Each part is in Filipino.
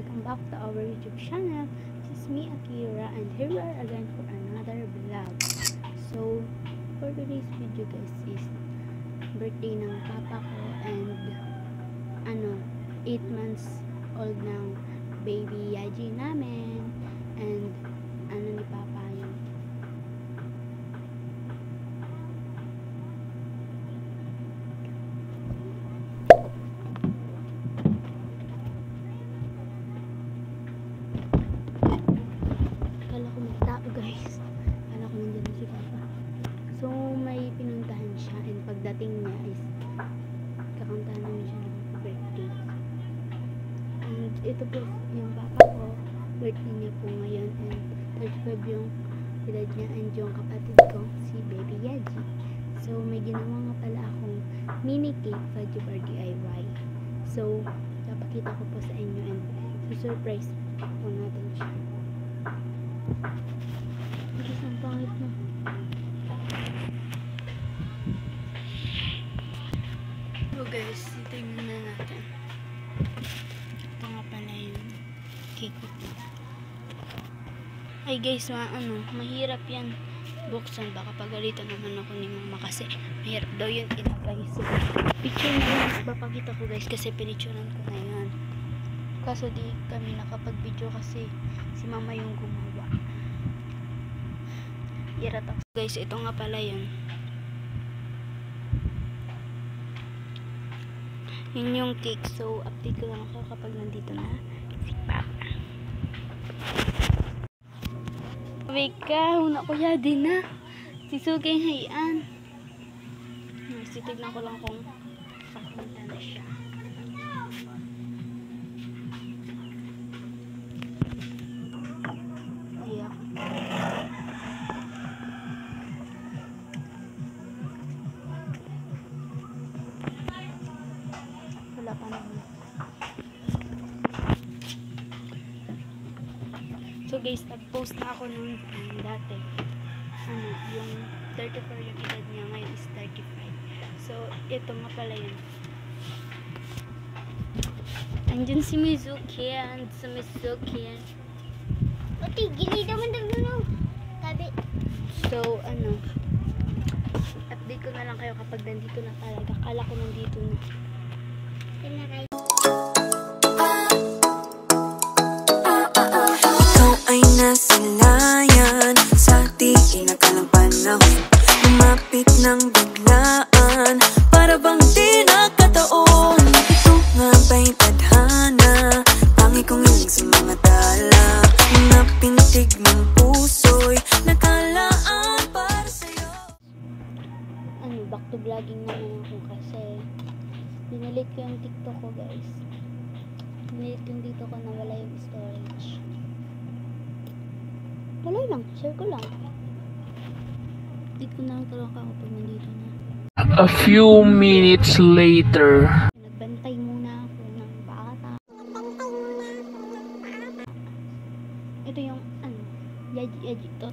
welcome back to our YouTube channel. This is me, Akira, and here we are again for another vlog. So, for today's video guys is birthday ng papa ko and 8 months old ng baby Yaji namin and ni papa yun. Guys, akala ko nandiyan na si papa. So may pinuntahan siya and pagdating niya is kakantahan namin siya ng birthday. And ito po yung papa ko, birthday niya po ngayon and 35 yung edad niya and yung kapatid ko si baby Yaji. So may ginawa nga pala akong mini cake Fudgy Bar DIY. So napakita ko po sa inyo and surprise po natin siya. Guys, ang pangit na. So guys, tingnan na natin. Ito nga pala yung cake ko. Ay guys, mahirap yan buksan. Baka pagalitan naman ako ni mama kasi mahirap daw yun ilagay. So, picture na lang papakita ko guys kasi pinicturean ko na yan. Kaso di kami nakapag-video kasi si mama yung gumawa. Iratak. Guys, ito nga pala yun. Yun yung cake. So, update ko lang ako kapag nandito na si papa. Wait ka, una ko yadi na. Sisugay hayan. Sitignan ko lang kung papunta na siya. Wala pa naman. So guys, nag-post na ako nung dati. Yung 34 yung edad niya, ngayon is 35. So, ito nga pala yun. Andyan si Mizuki and si Mizuki. Oti, gilid naman daw tabi. So, update ko na lang kayo kapag nandito na talaga. Akala ko nandito na. Ikaw ay nasilayan sa di inakalang panahon. Lumapit ng biglaan para bang di nakataon. Ito nga ba'y tadhana? Tangi kong iling sa mga tala. Mga pintig ng puso'y nakalaan para sa'yo. Back to vlogging naman ako kasi dinalit ko yung TikTok ko guys. Dinalit yung dito ko na wala yung storage. Wala lang, share ko lang. Update ko na lang talaga ako pag nandito na. A few minutes later. Nagbantay muna ako ng bata. Ito yung Yaji to.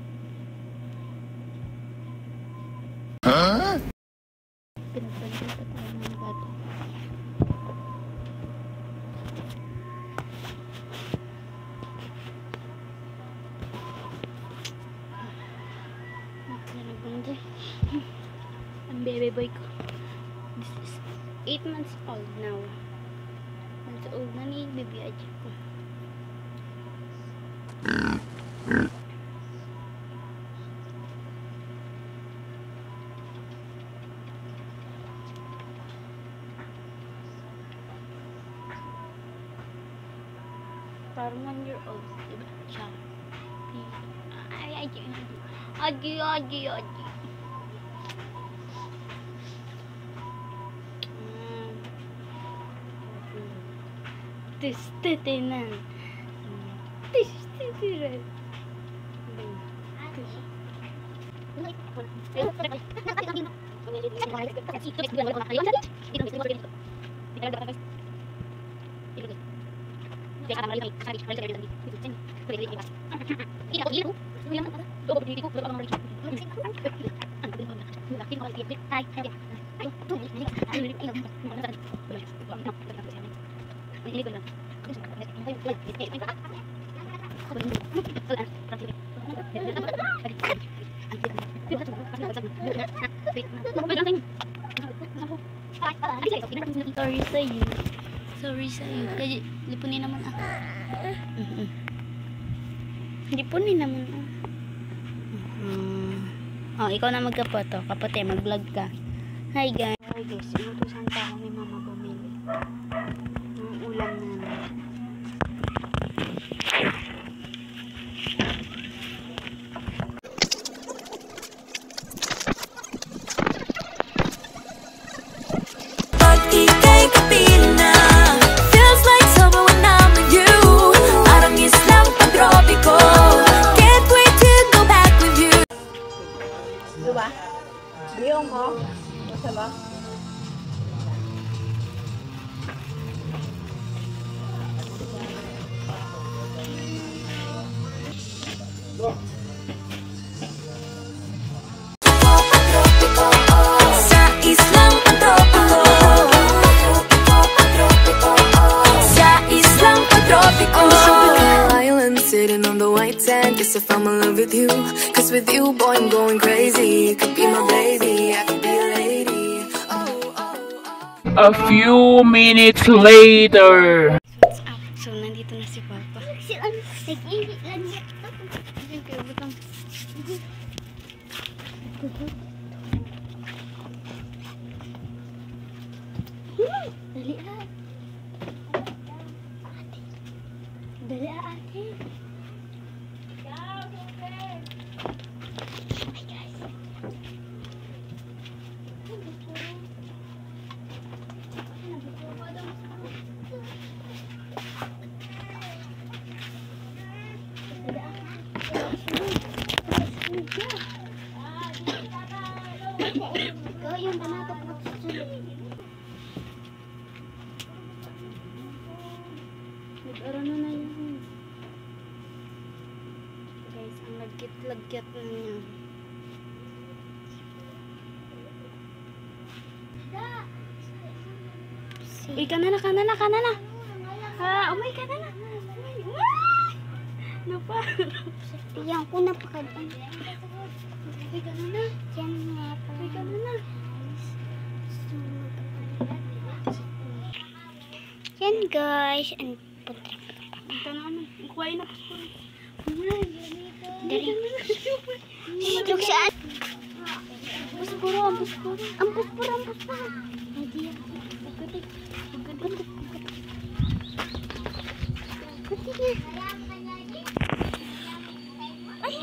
Pinagbantay pa tayo ng bata. Ang baby boy ko. This is 8 months old now. Months old na ni baby Yaji ko. Parang 1 year old, diba? Siya. Aji. Titinan. Sorry sa'yo. Sorry sa'yo. Kaya lipunin naman ako. Lipunin naman ako. Oh, ikaw na magkapoto. Kapote, mag-vlog ka. Hi guys. Hi guys, inutusan pa ako ni mama bumili ng ulam namin. Pag ika'y kapiling na, feels like summer when I'm with you. Parang islang pag-tropiko, can't wait to go back with you. Diba? Biyong ko. Basta ba? Sa islang pag-tropiko, sa islang pag-tropiko. Island sitting on the white sand, guess if I'm in love with you. Cause with you, boy, I'm going crazy. You could be my baby, I could be a lady. A few minutes later. What's up? So, nandito na si Papa. Si ano? Nag-iinit lang niya. Ayun kayo, butang. Dali ah. Dali ah ate. Hi guys. Ikaw yung tanatok mo sa sulod. Nag-arano na yun. Guys, ang lagkit-lagkit na niya. Uy, kanana. Umay ka na. Napa? Yan ko napakadaan. Uy, kanana. Yan nga pa. Uy, kanana. Yan guys. And Ito na naman. Kuhain na. dali. Look saan? Puspuro. Ang puspura. Hindi yan. Kuti niya. Ay.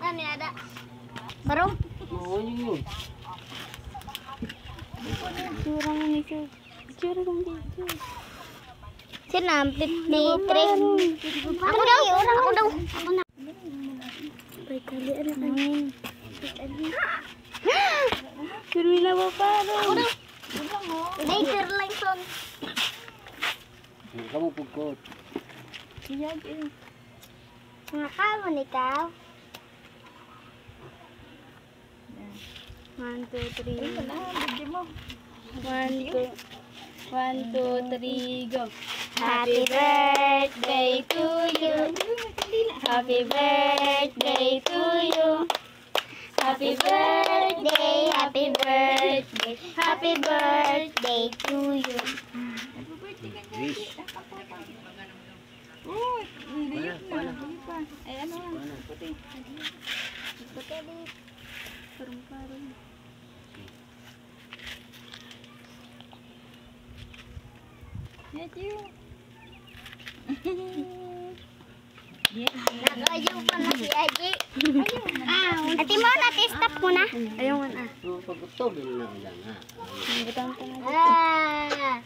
Ano ada? Barong? Curang ni siya. Curang dito. Sina, 53. Ako daw. Ako na. Bay kali ano namin. Suruin na ba paro? Ako daw. Later lang son. Kamu pugkot. Iyag eh. Nakakaman ikaw. 1, 2, 3. 1, 2, 3, go. Happy birthday to you. Happy birthday to you. Happy birthday, Happy birthday. Happy birthday to you. Wish. Ay, ano lang. Puti. Parang. Thank you. Nag-ayaw pa na si Aji. Ate mo, nati-stop mo na. Ayaw nga na. Pagkutog na lang ha. Butang ka na. Ah.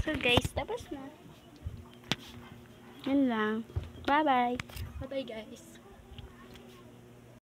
So guys, tapos na. Yan lang. Bye-bye. Bye-bye guys.